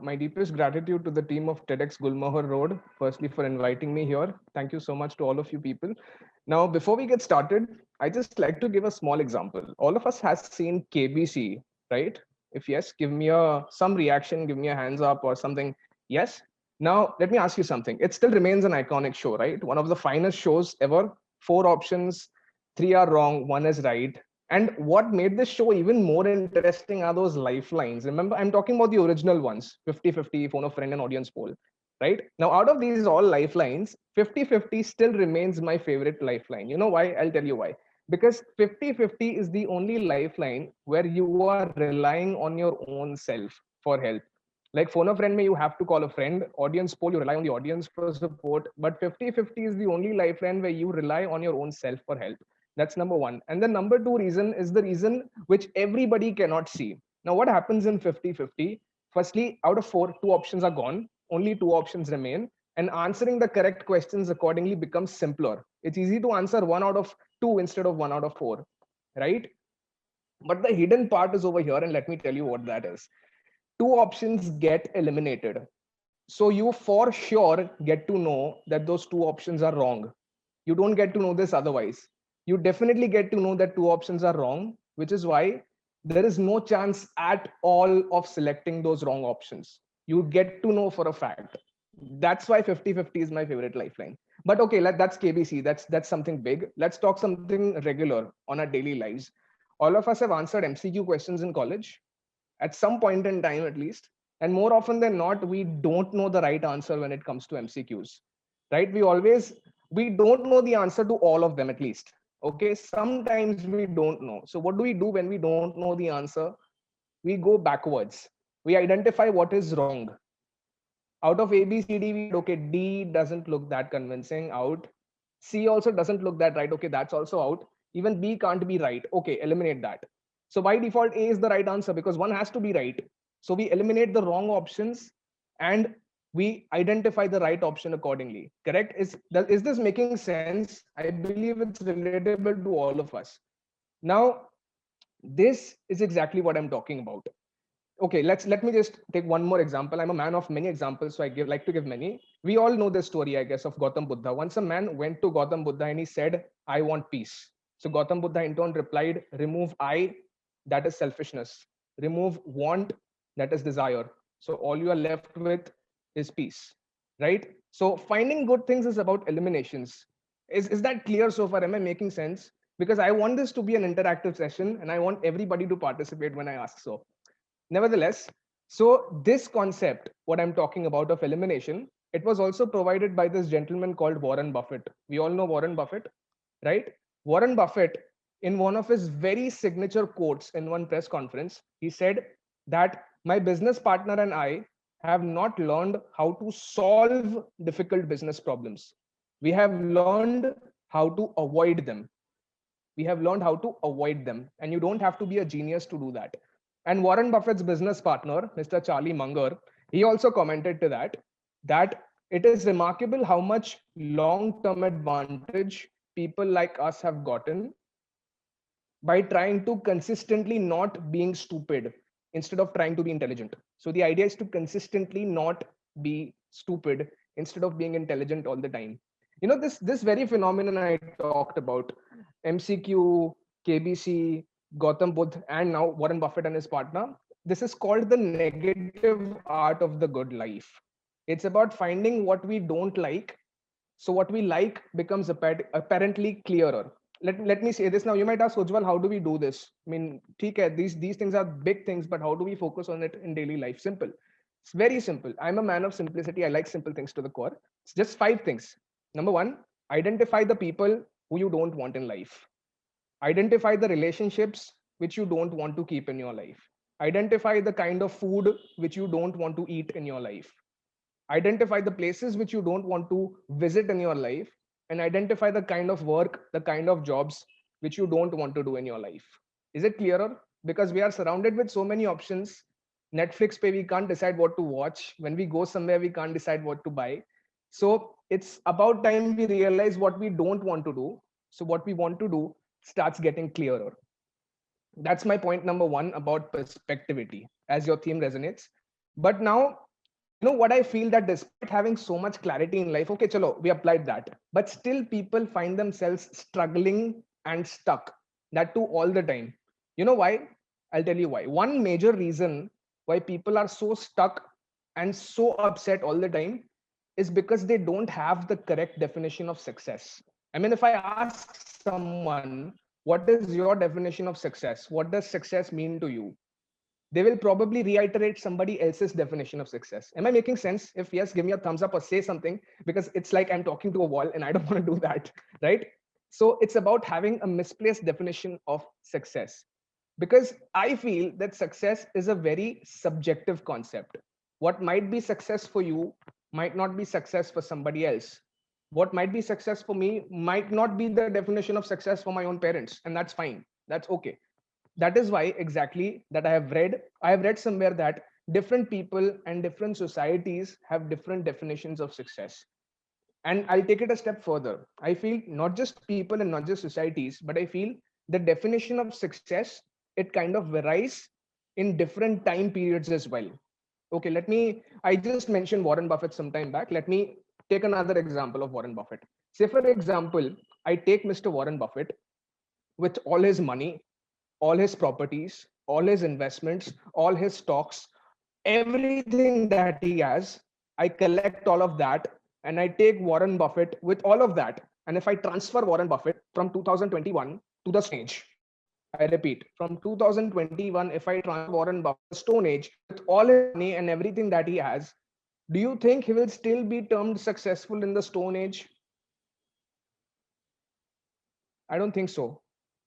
my deepest gratitude to the team of TEDx Gulmohar Road, firstly for inviting me here. Thank you so much to all of you people. Now, before we get started, I just like to give a small example. All of us has seen KBC, right? If yes, give me some reaction, give me a hands up or something. Yes. Now, let me ask you something. It still remains an iconic show, right? One of the finest shows ever. Four options, three are wrong, one is right. And what made this show even more interesting are those lifelines. Remember, I'm talking about the original ones, 50-50, phone a friend and audience poll, right? Now, out of these all lifelines, 50-50 still remains my favorite lifeline. You know why? I'll tell you why. Because 50-50 is the only lifeline where you are relying on your own self for help. Like phone a friend, may you have to call a friend. Audience poll, you rely on the audience for support. But 50-50 is the only lifeline where you rely on your own self for help. That's number one. And the number two reason is the reason which everybody cannot see. Now, what happens in 50-50? Firstly, out of four, two options are gone. Only two options remain. And answering the correct questions accordingly becomes simpler. It's easy to answer one out of two instead of one out of four, right? But the hidden part is over here, and let me tell you what that is. Two options get eliminated. So you for sure get to know that those two options are wrong. You don't get to know this otherwise. You definitely get to know that two options are wrong, which is why there is no chance at all of selecting those wrong options. You get to know for a fact. That's why 50-50 is my favorite lifeline. But okay, that's KBC. That's something big. Let's talk something regular on our daily lives. All of us have answered MCQ questions in college at some point in time at least, and more often than not we don't know the right answer when it comes to MCQs, right? We don't know the answer to all of them at least. Okay, sometimes we don't know. So what do we do when we don't know the answer? We go backwards. We identify what is wrong. Out of A, B, C, D, we said, okay, D doesn't look that convincing, out. C also doesn't look that right, okay, that's also out. Even B can't be right, okay, eliminate that. So by default, A is the right answer because one has to be right. So we eliminate the wrong options and we identify the right option accordingly. Correct? Is this making sense? I believe it's relatable to all of us. Now, this is exactly what I'm talking about. Okay, let me just take one more example. I'm a man of many examples, so like to give many. We all know the story, I guess, of Gautam Buddha. Once a man went to Gautam Buddha and he said, I want peace. So Gautam Buddha in turn replied, remove I, that is selfishness. Remove want, that is desire. So all you are left with is peace, right? So finding good things is about eliminations. Is that clear so far? Am I making sense? Because I want this to be an interactive session and I want everybody to participate when I ask so. Nevertheless, so this concept, what I'm talking about of elimination, it was also provided by this gentleman called Warren Buffett. We all know Warren Buffett, right? Warren Buffett, in one of his very signature quotes in one press conference, he said that my business partner and I have not learned how to solve difficult business problems. We have learned how to avoid them. We have learned how to avoid them, and you don't have to be a genius to do that. And Warren Buffett's business partner, Mr. Charlie Munger, he also commented to that it is remarkable how much long-term advantage people like us have gotten by trying to consistently not being stupid instead of trying to be intelligent. So the idea is to consistently not be stupid instead of being intelligent all the time. You know, this very phenomenon I talked about, MCQ, KBC, Gautam Budh, and now Warren Buffett and his partner. This is called the negative art of the good life. It's about finding what we don't like, so what we like becomes apparently clearer. Let me say this now. You might ask, Ujjwal, how do we do this? I mean, these things are big things, but how do we focus on it in daily life? Simple. It's very simple. I'm a man of simplicity. I like simple things to the core. It's just five things. Number one, identify the people who you don't want in life. Identify the relationships which you don't want to keep in your life. Identify the kind of food which you don't want to eat in your life. Identify the places which you don't want to visit in your life, and identify the kind of work, the kind of jobs which you don't want to do in your life. Is it clearer? Because we are surrounded with so many options. Netflix pay, we can't decide what to watch. When we go somewhere, we can't decide what to buy. So it's about time we realize what we don't want to do. So what we want to do starts getting clearer. That's my point number one about perspectivity, as your theme resonates. But now You know what I feel, that despite having so much clarity in life, okay, chalo, we applied that, but still people find themselves struggling and stuck. That too all the time. You know why? I'll tell you why. One major reason why people are so stuck and so upset all the time is because they don't have the correct definition of success. I mean, if I ask someone, what is your definition of success? What does success mean to you? They will probably reiterate somebody else's definition of success. Am I making sense? If yes, give me a thumbs up or say something, because it's like I'm talking to a wall and I don't want to do that, right? So it's about having a misplaced definition of success, because I feel that success is a very subjective concept. What might be success for you might not be success for somebody else. What might be success for me might not be the definition of success for my own parents, and that's fine. That's okay. That is why exactly that I have read somewhere that different people and different societies have different definitions of success. And I'll take it a step further. I feel not just people and not just societies, but I feel the definition of success, it kind of varies in different time periods as well. Okay, I just mentioned Warren Buffett some time back. Let me take another example of Warren Buffett. Say for example, I take Mr. Warren Buffett with all his money, all his properties, all his investments, all his stocks, everything that he has. I collect all of that and I take Warren Buffett with all of that. And if I transfer Warren Buffett from 2021 to the Stone Age, I repeat, from 2021, if I transfer Warren Buffett to the Stone Age with all his money and everything that he has, do you think he will still be termed successful in the Stone Age? I don't think so.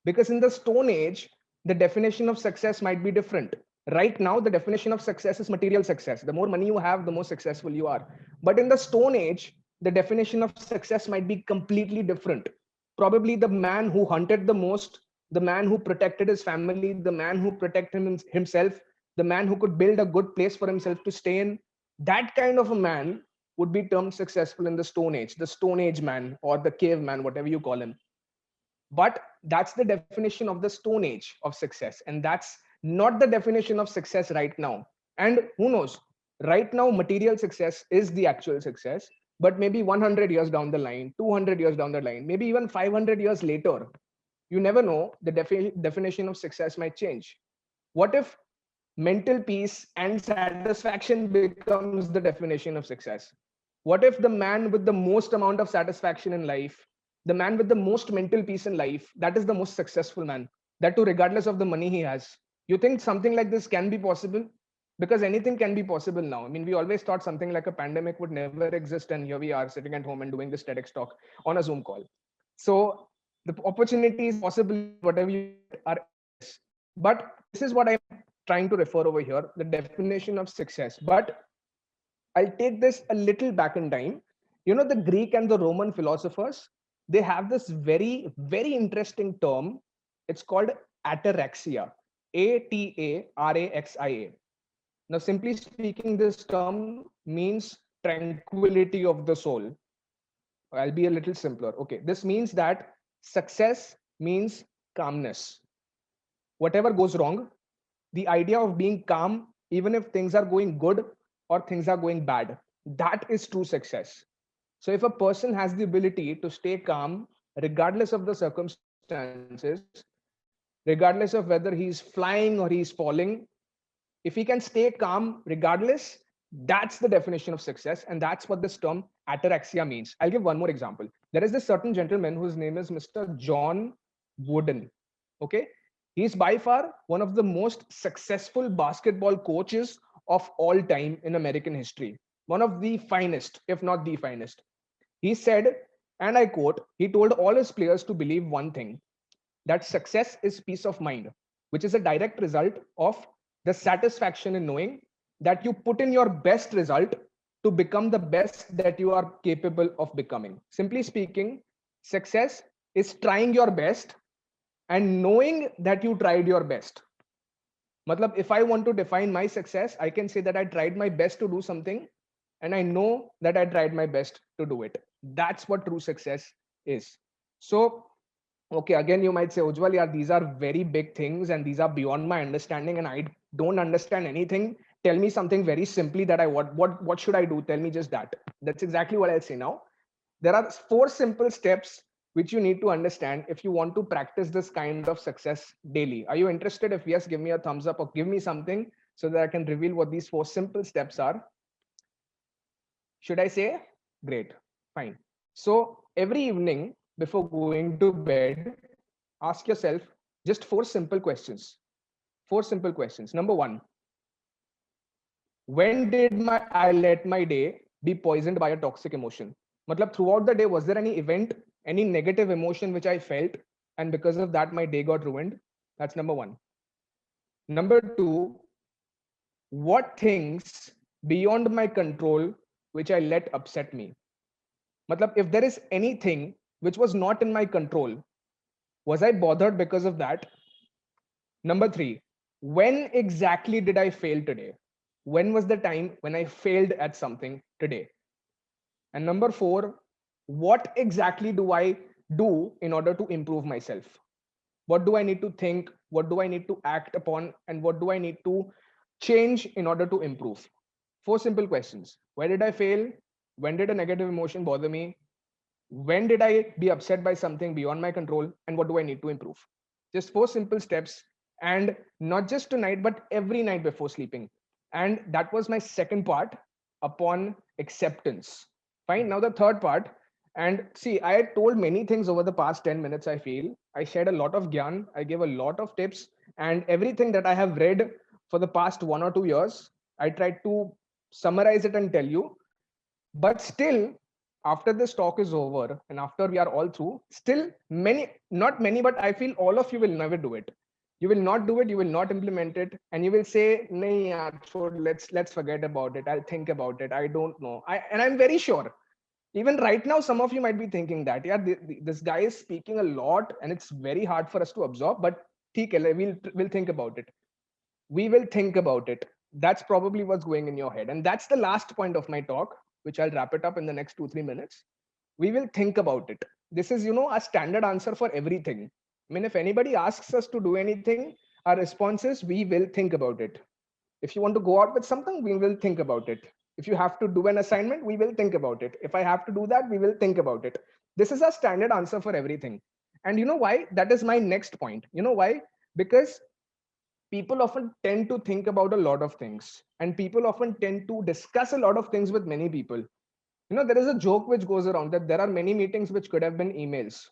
Because in the Stone Age, the definition of success might be different. Right now, the definition of success is material success. The more money you have, the more successful you are. But in the Stone Age, the definition of success might be completely different. Probably the man who hunted the most, the man who protected his family, the man who protected himself, the man who could build a good place for himself to stay in, that kind of a man would be termed successful in the Stone Age, the Stone Age man or the caveman, whatever you call him. But that's the definition of the Stone Age of success, and that's not the definition of success right now. And who knows, right now material success is the actual success, but maybe 100 years down the line, 200 years down the line, maybe even 500 years later, you never know, the definition of success might change. What if mental peace and satisfaction becomes the definition of success? What if the man with the most amount of satisfaction in life, the man with the most mental peace in life, that is the most successful man, that too regardless of the money he has? You think something like this can be possible? Because anything can be possible now. I mean, we always thought something like a pandemic would never exist, and here we are sitting at home and doing this TEDx talk on a Zoom call. So the opportunities, possibilities, whatever you are endless. But this is what I'm trying to refer over here, the definition of success. But I'll take this a little back in time. You know, the Greek and the Roman philosophers, they have this very, very interesting term. It's called ataraxia. Ataraxia. Now, simply speaking, this term means tranquility of the soul. I'll be a little simpler. Okay, this means that success means calmness. Whatever goes wrong, the idea of being calm, even if things are going good or things are going bad, that is true success. So if a person has the ability to stay calm, regardless of the circumstances, regardless of whether he's flying or he's falling, if he can stay calm regardless, that's the definition of success. And that's what this term ataraxia means. I'll give one more example. There is this certain gentleman whose name is Mr. John Wooden. Okay. He's by far one of the most successful basketball coaches of all time in American history. One of the finest, if not the finest. He said, and I quote, he told all his players to believe one thing, that success is peace of mind, which is a direct result of the satisfaction in knowing that you put in your best result to become the best that you are capable of becoming. Simply speaking, success is trying your best and knowing that you tried your best. Matlab, if I want to define my success, I can say that I tried my best to do something and I know that I tried my best to do it. That's what true success is. So, okay, again, you might say, Ujjwal, yeah, these are very big things and these are beyond my understanding and I don't understand anything tell me something very simply that what should I do? Tell me just that. That's exactly what I'll say now. There are 4 simple steps which you need to understand if you want to practice this kind of success daily. Are you interested? If yes, give me a thumbs up or give me something so that I can reveal what these 4 simple steps are. Should I say? Great. Fine. So every evening before going to bed, ask yourself just 4 simple questions. 4 simple questions. Number 1, when did I let my day be poisoned by a toxic emotion? Matlab, throughout the day, was there any event, any negative emotion which I felt, and because of that, my day got ruined? That's number 1. Number 2, what things beyond my control which I let upset me? Matlab, if there is anything which was not in my control, was I bothered because of that? Number 3, when exactly did I fail today? When was the time when I failed at something today? And number 4, what exactly do I do in order to improve myself? What do I need to think? What do I need to act upon? And what do I need to change in order to improve? 4 simple questions. Where did I fail? When did a negative emotion bother me? When did I be upset by something beyond my control? And what do I need to improve? Just 4 simple steps. And not just tonight, but every night before sleeping. And that was my second part upon acceptance. Fine. Now, the third part. And see, I had told many things over the past 10 minutes, I feel. I shared a lot of gyan. I gave a lot of tips. And everything that I have read for the past 1 or 2 years, I tried to summarize it and tell you. But still, after this talk is over and after we are all through, still many, not many, but I feel all of you will never do it. You will not do it, you will not implement it, and you will say, "Nahi yaar, chhod, let's forget about it. I'll think about it. I don't know." And I'm very sure. Even right now, some of you might be thinking that, yeah, this guy is speaking a lot and it's very hard for us to absorb, but theek hai, we'll think about it. We will think about it. That's probably what's going in your head. And that's the last point of my talk, which I'll wrap it up in the next 2-3 minutes. We will think about it. This is, a standard answer for everything. I mean, if anybody asks us to do anything, our response is we will think about it. If you want to go out with something, we will think about it. If you have to do an assignment, we will think about it. If I have to do that, we will think about it. This is a standard answer for everything. And you know why? That is my next point. You know why? Because people often tend to think about a lot of things, and people often tend to discuss a lot of things with many people. There is a joke which goes around that there are many meetings which could have been emails.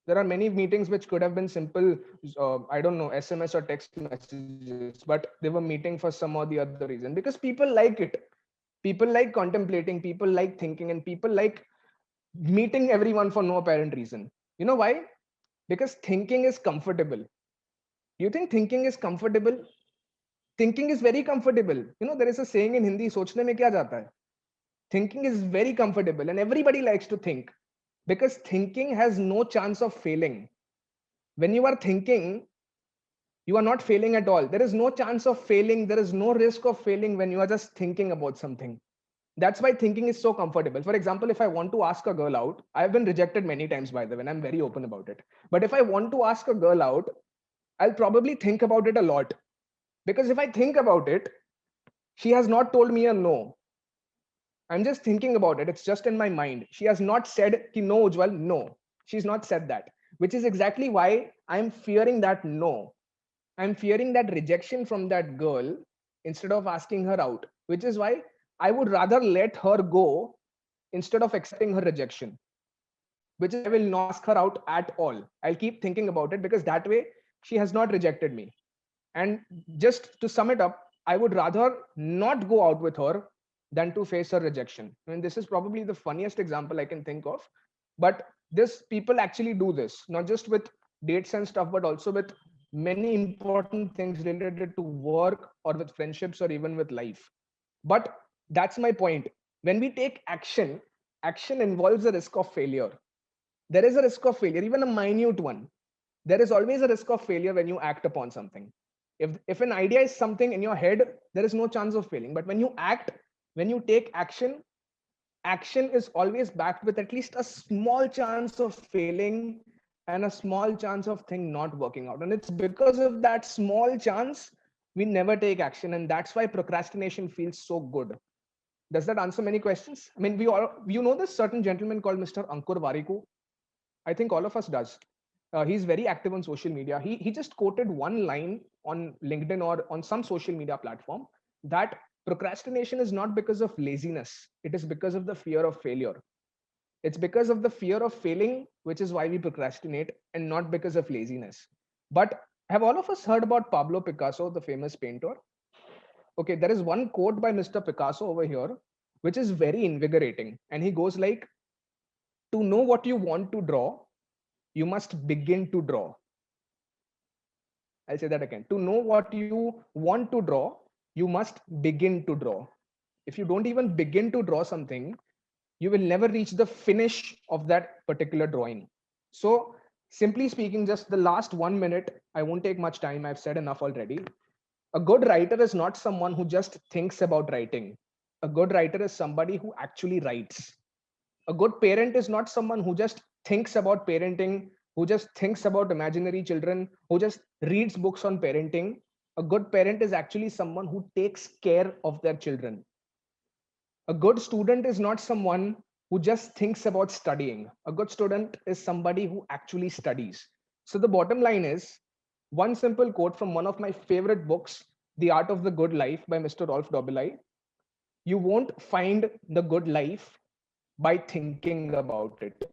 There are many meetings which could have been simple, I don't know, SMS or text messages, but they were meeting for some or the other reason, because people like it. People like contemplating, people like thinking, and people like meeting everyone for no apparent reason. You know why? Because thinking is comfortable. You think thinking is comfortable? Thinking is very comfortable. There is a saying in Hindi, sochne mein kya jata hai? Thinking is very comfortable and everybody likes to think, because thinking has no chance of failing. When you are thinking, you are not failing at all. There is no chance of failing. There is no risk of failing when you are just thinking about something. That's why thinking is so comfortable. For example, if I want to ask a girl out, I've been rejected many times, by the way, and I'm very open about it. But if I want to ask a girl out, I'll probably think about it a lot. Because if I think about it, she has not told me a no. I'm just thinking about it. It's just in my mind. She has not said, ki no, Ujjwal, no. She's not said that, which is exactly why I'm fearing that no. I'm fearing that rejection from that girl instead of asking her out, which is why I would rather let her go instead of accepting her rejection, which is I will not ask her out at all. I'll keep thinking about it, because that way she has not rejected me. And just to sum it up, I would rather not go out with her than to face her rejection. I mean, this is probably the funniest example I can think of, but this people actually do this, not just with dates and stuff, but also with many important things related to work or with friendships or even with life. But that's my point. When we take action, action involves a risk of failure. There is a risk of failure, even a minute one. There is always a risk of failure when you act upon something. If an idea is something in your head, there is no chance of failing. But when you act, when you take action, action is always backed with at least a small chance of failing and a small chance of thing not working out. And it's because of that small chance We never take action, and that's why procrastination feels so good. Does that answer many questions? I mean, we all, you know, this certain gentleman called Mr. Ankur Wariku. I think all of us does. He's very active on social media. He just quoted one line on LinkedIn or on some social media platform, that procrastination is not because of laziness. It is because of the fear of failure. It's because of the fear of failing, which is why we procrastinate, and not because of laziness. But have all of us heard about Pablo Picasso, the famous painter? Okay, there is one quote by Mr. Picasso over here, which is very invigorating. And he goes like, to know what you want to draw, you must begin to draw. I'll say that again. To know what you want to draw, you must begin to draw. If you don't even begin to draw something, you will never reach the finish of that particular drawing. So, simply speaking, just the last 1 minute, I won't take much time. I've said enough already. A good writer is not someone who just thinks about writing. A good writer is somebody who actually writes. A good parent is not someone who just thinks about parenting, who just thinks about imaginary children, who just reads books on parenting. A good parent is actually someone who takes care of their children. A good student is not someone who just thinks about studying. A good student is somebody who actually studies. So the bottom line is one simple quote from one of my favorite books, The Art of the Good Life by Mr. Rolf Dobelai. You won't find the good life by thinking about it.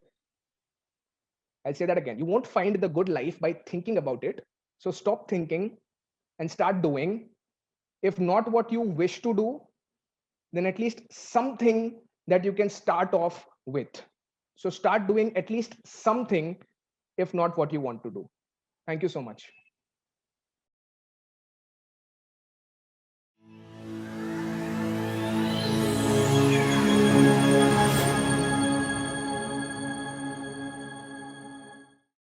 I'll say that again. You won't find the good life by thinking about it. So stop thinking and start doing. If not what you wish to do, then at least something that you can start off with. So start doing at least something, if not what you want to do. Thank you so much.